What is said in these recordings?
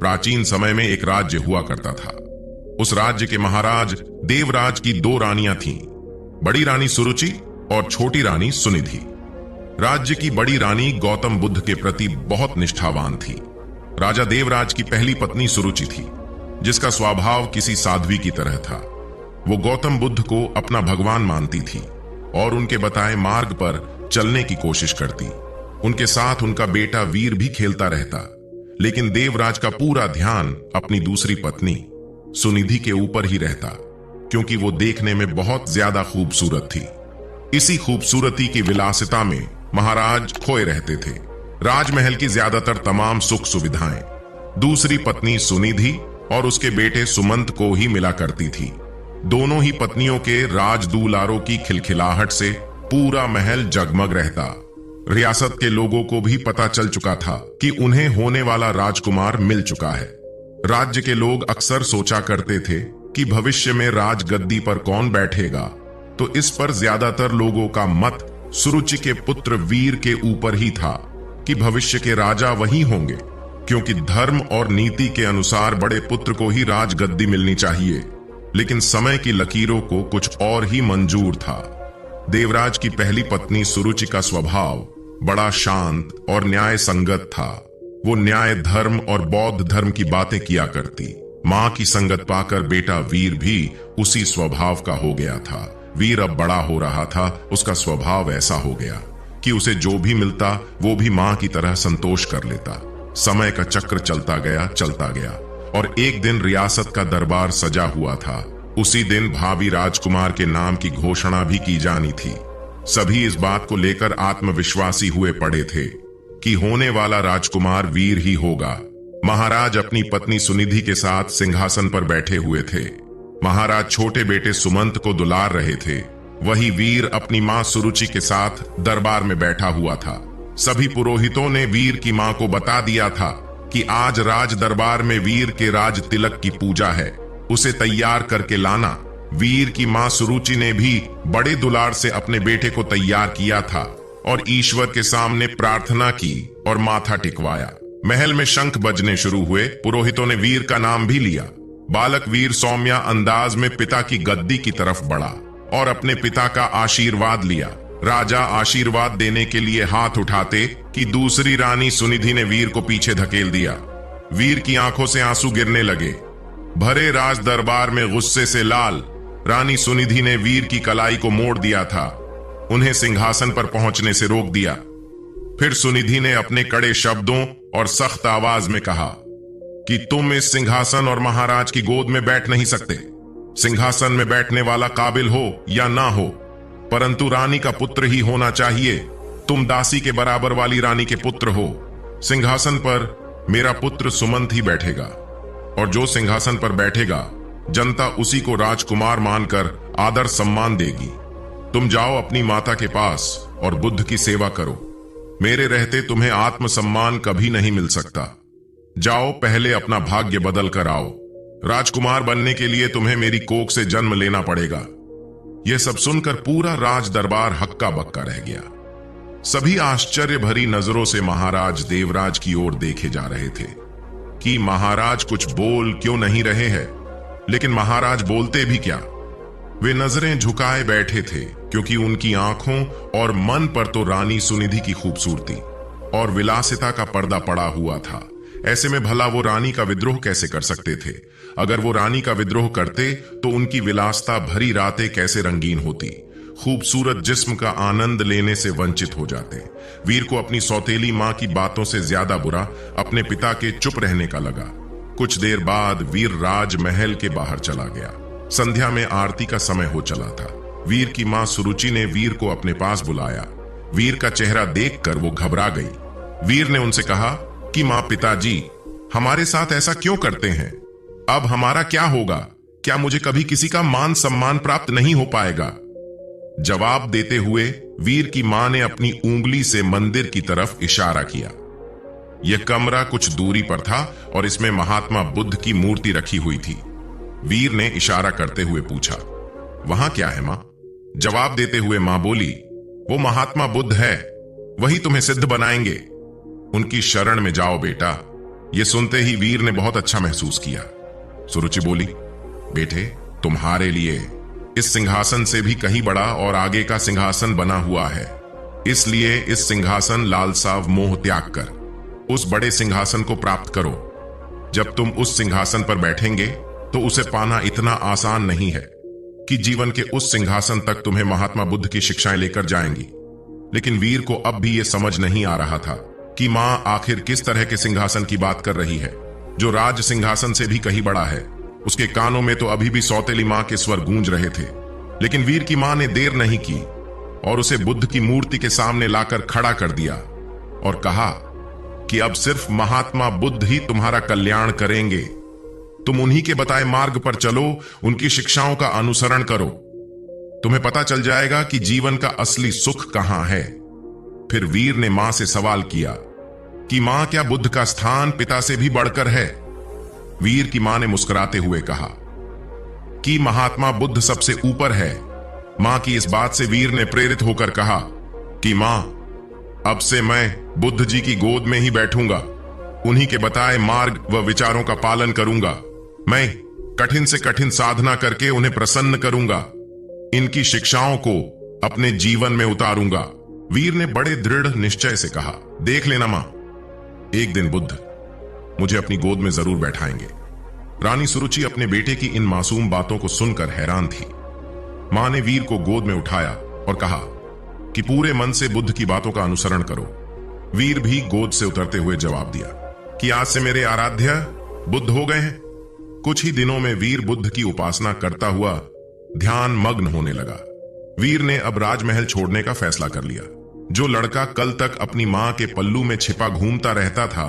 प्राचीन समय में एक राज्य हुआ करता था। उस राज्य के महाराज देवराज की दो रानियां थीं, बड़ी रानी सुरुचि और छोटी रानी सुनिधि। राज्य की बड़ी रानी गौतम बुद्ध के प्रति बहुत निष्ठावान थी। राजा देवराज की पहली पत्नी सुरुचि थी, जिसका स्वभाव किसी साध्वी की तरह था। वो गौतम बुद्ध को अपना भगवान मानती थी और उनके बताए मार्ग पर चलने की कोशिश करती। उनके साथ उनका बेटा वीर भी खेलता रहता, लेकिन देवराज का पूरा ध्यान अपनी दूसरी पत्नी सुनिधि के ऊपर ही रहता, क्योंकि वो देखने में बहुत ज्यादा खूबसूरत थी। इसी खूबसूरती की विलासिता में महाराज खोए रहते थे। राजमहल की ज्यादातर तमाम सुख सुविधाएं दूसरी पत्नी सुनिधि और उसके बेटे सुमंत को ही मिला करती थी। दोनों ही पत्नियों के राजदूलारों की खिलखिलाहट से पूरा महल जगमग रहता। रियासत के लोगों को भी पता चल चुका था कि उन्हें होने वाला राजकुमार मिल चुका है। राज्य के लोग अक्सर सोचा करते थे कि भविष्य में राजगद्दी पर कौन बैठेगा, तो इस पर ज्यादातर लोगों का मत सुरुचि के पुत्र वीर के ऊपर ही था कि भविष्य के राजा वही होंगे, क्योंकि धर्म और नीति के अनुसार बड़े पुत्र को ही राजगद्दी मिलनी चाहिए। लेकिन समय की लकीरों को कुछ और ही मंजूर था। देवराज की पहली पत्नी सुरुचि का स्वभाव बड़ा शांत और न्याय संगत था। वो न्याय, धर्म और बौद्ध धर्म की बातें किया करती। मां की संगत पाकर बेटा वीर भी उसी स्वभाव का हो गया था। वीर अब बड़ा हो रहा था, उसका स्वभाव ऐसा हो गया कि उसे जो भी मिलता वो भी मां की तरह संतोष कर लेता। समय का चक्र चलता गया और एक दिन रियासत का दरबार सजा हुआ था। उसी दिन भावी राजकुमार के नाम की घोषणा भी की जानी थी। सभी इस बात को लेकर आत्मविश्वासी हुए पड़े थे कि होने वाला राजकुमार वीर ही होगा। महाराज अपनी पत्नी सुनिधि के साथ सिंहासन पर बैठे हुए थे। महाराज छोटे बेटे सुमंत को दुलार रहे थे। वही वीर अपनी मां सुरुचि के साथ दरबार में बैठा हुआ था। सभी पुरोहितों ने वीर की मां को बता दिया था कि आज राज दरबार में वीर के राज तिलक की पूजा है, उसे तैयार करके लाना। वीर की मां सुरुचि ने भी बड़े दुलार से अपने बेटे को तैयार किया था और ईश्वर के सामने प्रार्थना की और माथा टिकवाया। महल में शंख बजने शुरू हुए। पुरोहितों ने वीर का नाम भी लिया। बालक वीर सौम्या अंदाज में पिता की गद्दी की तरफ बढ़ा और अपने पिता का आशीर्वाद लिया। राजा आशीर्वाद देने के लिए हाथ उठाते कि दूसरी रानी सुनिधि ने वीर को पीछे धकेल दिया। वीर की आंखों से आंसू गिरने लगे। भरे राज दरबार में गुस्से से लाल रानी सुनिधि ने वीर की कलाई को मोड़ दिया था, उन्हें सिंहासन पर पहुंचने से रोक दिया। फिर सुनिधि ने अपने कड़े शब्दों और सख्त आवाज में कहा कि तुम इस सिंहासन और महाराज की गोद में बैठ नहीं सकते। सिंहासन में बैठने वाला काबिल हो या ना हो, परंतु रानी का पुत्र ही होना चाहिए। तुम दासी के बराबर वाली रानी के पुत्र हो। सिंहासन पर मेरा पुत्र सुमंत ही बैठेगा और जो सिंहासन पर बैठेगा जनता उसी को राजकुमार मानकर आदर सम्मान देगी। तुम जाओ अपनी माता के पास और बुद्ध की सेवा करो। मेरे रहते तुम्हें आत्मसम्मान कभी नहीं मिल सकता। जाओ, पहले अपना भाग्य बदल कर आओ। राजकुमार बनने के लिए तुम्हें मेरी कोख से जन्म लेना पड़ेगा। यह सब सुनकर पूरा राज दरबार हक्का बक्का रह गया। सभी आश्चर्य भरी नजरों से महाराज देवराज की ओर देखे जा रहे थे कि महाराज कुछ बोल क्यों नहीं रहे हैं। लेकिन महाराज बोलते भी क्या, वे नजरें झुकाए बैठे थे, क्योंकि उनकी आंखों और मन पर तो रानी सुनिधि की खूबसूरती और विलासिता का पर्दा पड़ा हुआ था। ऐसे में भला वो रानी का विद्रोह कैसे कर सकते थे? अगर वो रानी का विद्रोह करते तो उनकी विलासता भरी रातें कैसे रंगीन होती। खूबसूरत जिस्म का आनंद लेने से वंचित हो जाते। वीर को अपनी सौतेली मां की बातों से ज्यादा बुरा अपने पिता के चुप रहने का लगा। कुछ देर बाद वीर राजमहल के बाहर चला गया। संध्या में आरती का समय हो चला था। वीर की मां सुरुचि ने वीर को अपने पास बुलाया। वीर का चेहरा देखकर वो घबरा गई। वीर ने उनसे कहा कि मां, पिताजी हमारे साथ ऐसा क्यों करते हैं? अब हमारा क्या होगा? क्या मुझे कभी किसी का मान सम्मान प्राप्त नहीं हो पाएगा? जवाब देते हुए वीर की मां ने अपनी उंगली से मंदिर की तरफ इशारा किया। यह कमरा कुछ दूरी पर था और इसमें महात्मा बुद्ध की मूर्ति रखी हुई थी। वीर ने इशारा करते हुए पूछा, वहां क्या है मां? जवाब देते हुए मां बोली, वो महात्मा बुद्ध है, वही तुम्हें सिद्ध बनाएंगे। उनकी शरण में जाओ बेटा, यह सुनते ही वीर ने बहुत अच्छा महसूस किया। सुरुचि बोली, बेटे, तुम्हारे लिए इस सिंहासन से भी कहीं बड़ा और आगे का सिंहासन बना हुआ है। इसलिए इस सिंहासन लालसाव मोह त्याग कर उस बड़े सिंहासन को प्राप्त करो। जब तुम उस सिंहासन पर बैठेंगे तो उसे पाना इतना आसान नहीं है कि जीवन के उस सिंहासन तक तुम्हें महात्मा बुद्ध की शिक्षाएं लेकर जाएंगी। लेकिन वीर को अब भी यह समझ नहीं आ रहा था कि मां आखिर किस तरह के सिंहासन की बात कर रही है, जो राज सिंहासन से भी कहीं बड़ा है। उसके कानों में तो अभी भी सौतेली मां के स्वर गूंज रहे थे। लेकिन वीर की मां ने देर नहीं की और उसे बुद्ध की मूर्ति के सामने लाकर खड़ा कर दिया और कहा कि अब सिर्फ महात्मा बुद्ध ही तुम्हारा कल्याण करेंगे। तुम उन्हीं के बताए मार्ग पर चलो, उनकी शिक्षाओं का अनुसरण करो। तुम्हें पता चल जाएगा कि जीवन का असली सुख कहां है। फिर वीर ने मां से सवाल किया कि मां, क्या बुद्ध का स्थान पिता से भी बढ़कर है? वीर की मां ने मुस्कुराते हुए कहा कि महात्मा बुद्ध सबसे ऊपर है। मां की इस बात से वीर ने प्रेरित होकर कहा कि मां, अब से मैं बुद्ध जी की गोद में ही बैठूंगा, उन्हीं के बताए मार्ग व विचारों का पालन करूंगा। मैं कठिन से कठिन साधना करके उन्हें प्रसन्न करूंगा, इनकी शिक्षाओं को अपने जीवन में उतारूंगा। वीर ने बड़े दृढ़ निश्चय से कहा, देख लेना मां, एक दिन बुद्ध मुझे अपनी गोद में जरूर बैठाएंगे। रानी सुरुचि अपने बेटे की इन मासूम बातों को सुनकर हैरान थी। मां ने वीर को गोद में उठाया और कहा कि पूरे मन से बुद्ध की बातों का अनुसरण करो। वीर भी गोद से उतरते हुए जवाब दिया कि आज से मेरे आराध्य बुद्ध हो गए हैं। कुछ ही दिनों में वीर बुद्ध की उपासना करता हुआ ध्यान मग्न होने लगा। वीर ने अब राजमहल छोड़ने का फैसला कर लिया। जो लड़का कल तक अपनी मां के पल्लू में छिपा घूमता रहता था,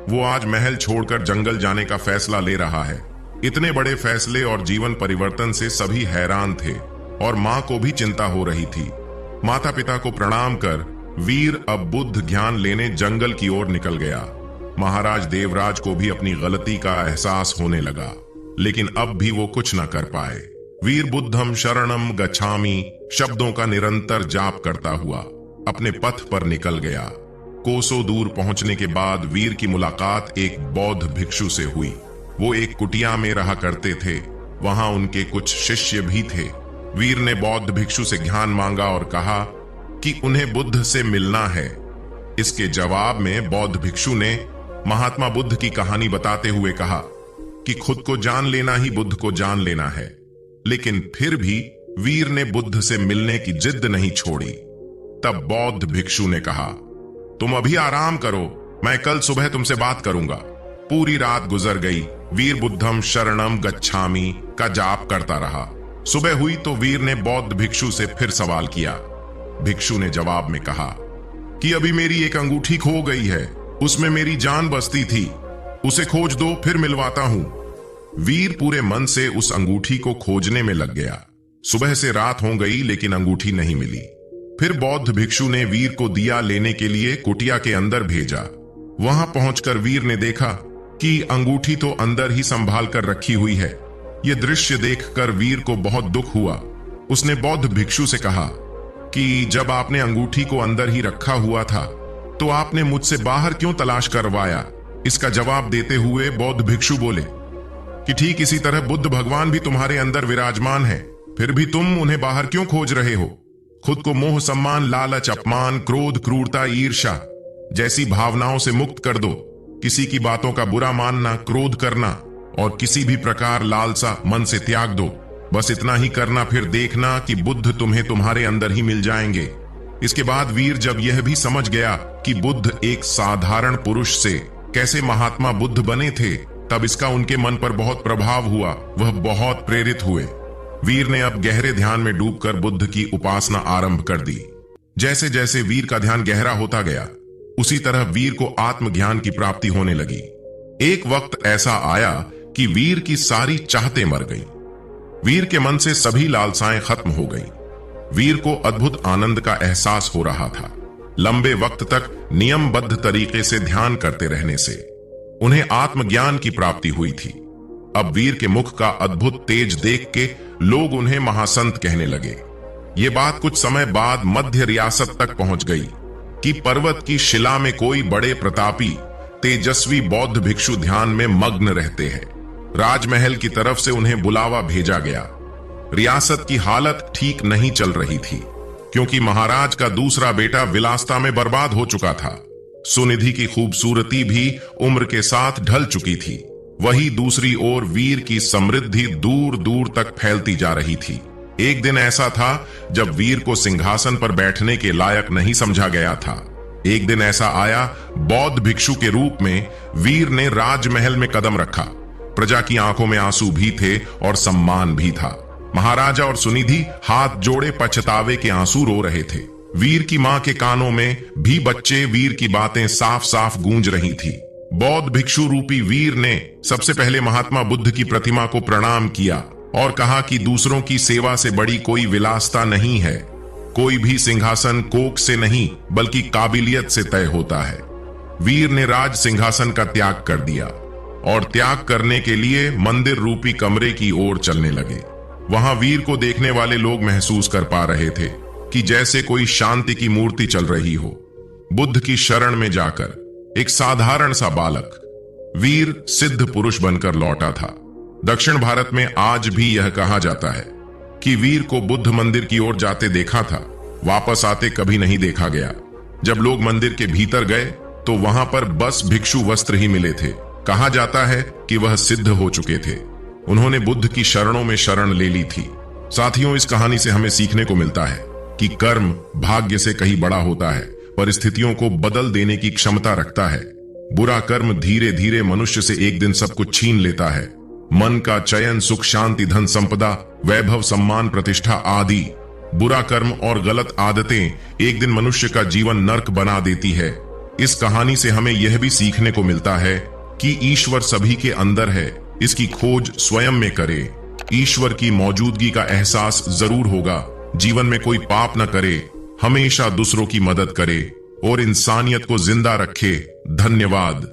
वो आज महल छोड़कर जंगल जाने का फैसला ले रहा है। इतने बड़े फैसले और जीवन परिवर्तन से सभी हैरान थे और मां को भी चिंता हो रही थी। माता पिता को प्रणाम कर वीर अब बुद्ध ज्ञान लेने जंगल की ओर निकल गया। महाराज देवराज को भी अपनी गलती का एहसास होने लगा, लेकिन अब भी वो कुछ न कर पाए। वीर बुद्धम शरणम गच्छामि शब्दों का निरंतर जाप करता हुआ अपने पथ पर निकल गया। कोसों दूर पहुंचने के बाद वीर की मुलाकात एक बौद्ध भिक्षु से हुई। वो एक कुटिया में रहा करते थे। वहां उनके कुछ शिष्य भी थे। वीर ने बौद्ध भिक्षु से ज्ञान मांगा और कहा कि उन्हें बुद्ध से मिलना है। इसके जवाब में बौद्ध भिक्षु ने महात्मा बुद्ध की कहानी बताते हुए कहा कि खुद को जान लेना ही बुद्ध को जान लेना है। लेकिन फिर भी वीर ने बुद्ध से मिलने की जिद नहीं छोड़ी। तब बौद्ध भिक्षु ने कहा, तुम अभी आराम करो, मैं कल सुबह तुमसे बात करूंगा। पूरी रात गुजर गई। वीर बुद्धम शरणम गच्छामि का जाप करता रहा। सुबह हुई तो वीर ने बौद्ध भिक्षु से फिर सवाल किया। भिक्षु ने जवाब में कहा कि अभी मेरी एक अंगूठी खो गई है, उसमें मेरी जान बसती थी, उसे खोज दो, फिर मिलवाता हूं। वीर पूरे मन से उस अंगूठी को खोजने में लग गया। सुबह से रात हो गई लेकिन अंगूठी नहीं मिली। फिर बौद्ध भिक्षु ने वीर को दिया लेने के लिए कुटिया के अंदर भेजा। वहां पहुंचकर वीर ने देखा कि अंगूठी तो अंदर ही संभाल कर रखी हुई है। यह दृश्य देखकर वीर को बहुत दुख हुआ। उसने बौद्ध भिक्षु से कहा कि जब आपने अंगूठी को अंदर ही रखा हुआ था तो आपने मुझसे बाहर क्यों तलाश करवाया? इसका जवाब देते हुए बौद्ध भिक्षु बोले कि ठीक इसी तरह बुद्ध भगवान भी तुम्हारे अंदर विराजमान है, फिर भी तुम उन्हें बाहर क्यों खोज रहे हो? खुद को मोह, सम्मान, लालच, अपमान, क्रोध, क्रूरता, ईर्ष्या जैसी भावनाओं से मुक्त कर दो। किसी की बातों का बुरा मानना, क्रोध करना और किसी भी प्रकार लालसा मन से त्याग दो। बस इतना ही करना, फिर देखना कि बुद्ध तुम्हें तुम्हारे अंदर ही मिल जाएंगे। इसके बाद वीर जब यह भी समझ गया कि बुद्ध एक साधारण पुरुष से कैसे महात्मा बुद्ध बने थे, तब इसका उनके मन पर बहुत प्रभाव हुआ। वह बहुत प्रेरित हुए। वीर ने अब गहरे ध्यान में डूबकर बुद्ध की उपासना आरंभ कर दी। जैसे जैसे वीर का ध्यान गहरा होता गया, उसी तरह वीर को आत्मज्ञान की प्राप्ति होने लगी। एक वक्त ऐसा आया कि वीर की सारी चाहतें मर गईं। वीर के मन से सभी लालसाएं खत्म हो गईं। वीर को अद्भुत आनंद का एहसास हो रहा था। लंबे वक्त तक नियमबद्ध तरीके से ध्यान करते रहने से उन्हें आत्मज्ञान की प्राप्ति हुई थी। अब वीर के मुख का अद्भुत तेज देख के लोग उन्हें महासंत कहने लगे। ये बात कुछ समय बाद मध्य रियासत तक पहुंच गई कि पर्वत की शिला में कोई बड़े प्रतापी तेजस्वी बौद्ध भिक्षु ध्यान में मग्न रहते हैं। राजमहल की तरफ से उन्हें बुलावा भेजा गया। रियासत की हालत ठीक नहीं चल रही थी, क्योंकि महाराज का दूसरा बेटा विलासिता में बर्बाद हो चुका था। सुनिधि की खूबसूरती भी उम्र के साथ ढल चुकी थी। वही दूसरी ओर वीर की समृद्धि दूर दूर तक फैलती जा रही थी। एक दिन ऐसा था जब वीर को सिंहासन पर बैठने के लायक नहीं समझा गया था। एक दिन ऐसा आया, बौद्ध भिक्षु के रूप में वीर ने राजमहल में कदम रखा। प्रजा की आंखों में आंसू भी थे और सम्मान भी था। महाराजा और सुनिधि हाथ जोड़े पछतावे के आंसू रो रहे थे। वीर की मां के कानों में भी बच्चे वीर की बातें साफ साफ गूंज रही थी। बौद्ध भिक्षु रूपी वीर ने सबसे पहले महात्मा बुद्ध की प्रतिमा को प्रणाम किया और कहा कि दूसरों की सेवा से बड़ी कोई विलासिता नहीं है। कोई भी सिंहासन कोख से नहीं बल्कि काबिलियत से तय होता है। वीर ने राज सिंहासन का त्याग कर दिया और त्याग करने के लिए मंदिर रूपी कमरे की ओर चलने लगे। वहां वीर को देखने वाले लोग महसूस कर पा रहे थे कि जैसे कोई शांति की मूर्ति चल रही हो। बुद्ध की शरण में जाकर एक साधारण सा बालक वीर सिद्ध पुरुष बनकर लौटा था। दक्षिण भारत में आज भी यह कहा जाता है कि वीर को बुद्ध मंदिर की ओर जाते देखा था, वापस आते कभी नहीं देखा गया। जब लोग मंदिर के भीतर गए तो वहां पर बस भिक्षु वस्त्र ही मिले थे। कहा जाता है कि वह सिद्ध हो चुके थे। उन्होंने बुद्ध की शरणों में शरण ले ली थी। साथियों, इस कहानी से हमें सीखने को मिलता है कि कर्म भाग्य से कहीं बड़ा होता है, परिस्थितियों को बदल देने की क्षमता रखता है। बुरा कर्म धीरे धीरे मनुष्य से एक दिन सब कुछ छीन लेता है। मन का चयन, सुख शांति, धन संपदा, वैभव, सम्मान, प्रतिष्ठा आदि बुरा कर्म और गलत आदतें एक दिन मनुष्य का जीवन नर्क बना देती है। इस कहानी से हमें यह भी सीखने को मिलता है कि ईश्वर सभी के अंदर है, इसकी खोज स्वयं में करे। ईश्वर की मौजूदगी का एहसास जरूर होगा। जीवन में कोई पाप न करे, हमेशा दूसरों की मदद करे और इंसानियत को जिंदा रखे। धन्यवाद।